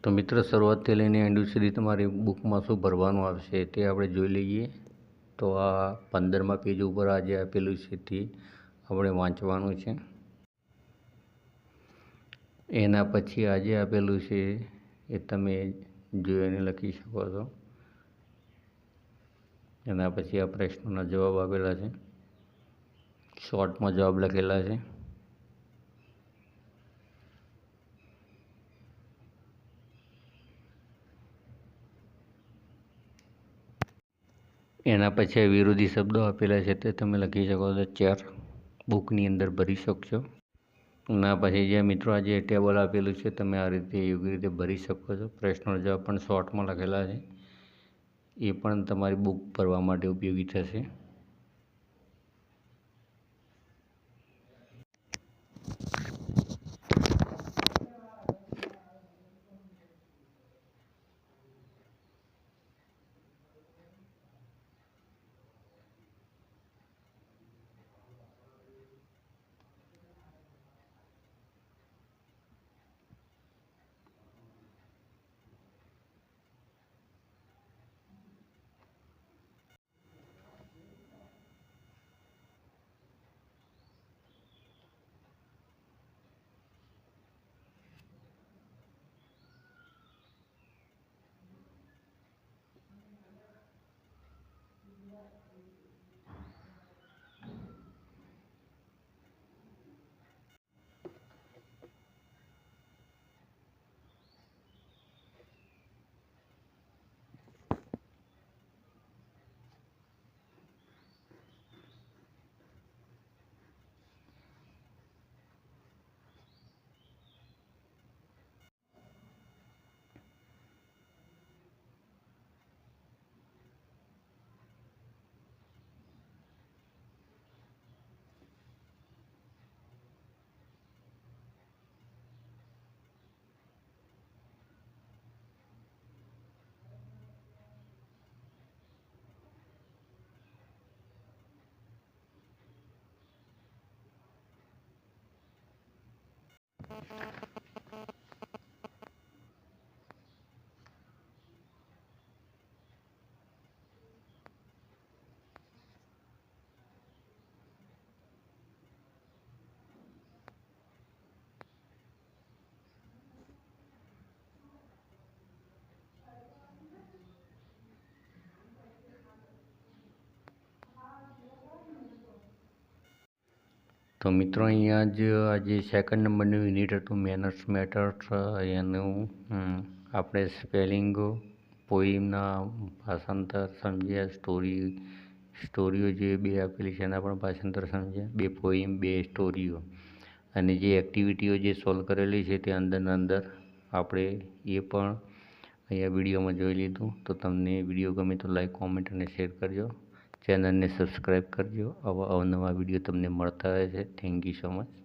તો મિત્ર, શરૂઆતથી લઈને એન્ડ સુધી તમારી બુકમાં શું ભરવાનું આવશે તે આપણે જોઈ લઈએ. તો આ 15મા પેજ ઉપર આજે આપેલું છે તે આપણે વાંચવાનું છે. એના પછી આજે આપેલું છે એ તમે જોઈને લખી શકો છો. એના પછી આ પ્રશ્નોના જવાબ આપેલા છે, શોર્ટમાં જવાબ લખેલા છે. એના પછી વિરોધી શબ્દો આપેલા છે તે તમે લખી શકો છો, ચેર બુકની અંદર ભરી શકશો. એના પછી જે મિત્રો આજે ટેબલ આપેલું છે તમે આ રીતે યોગ્ય રીતે ભરી શકો છો. પ્રશ્નનો જવાબ પણ શોર્ટમાં લખેલા છે, એ પણ તમારી બુક ભરવા માટે ઉપયોગી થશે. તો મિત્રો, અહીંયા જ આજે સેકન્ડ નંબરનું યુનિટ હતું, મેનર્સ મેટર્સ. એનું આપણે સ્પેલિંગ, પોઈમના ભાષાંતર સમજ્યા, સ્ટોરીઓ જે 2 આપેલી છે એના પણ ભાષાંતર સમજ્યા, 2 પોઈમ 2 સ્ટોરીઓ, અને જે એક્ટિવિટીઓ જે સોલ્વ કરેલી છે તે અંદર આપણે એ પણ અહીંયા વિડીયોમાં જોઈ લીધું. તો તમને વિડીયો ગમે તો લાઈક, કોમેન્ટ અને શેર કરજો. ચેનલને સબસ્ક્રાઈબ કરજો. આવા અવનવા વિડીયો તમને મળતા રહે છે. Thank you so much.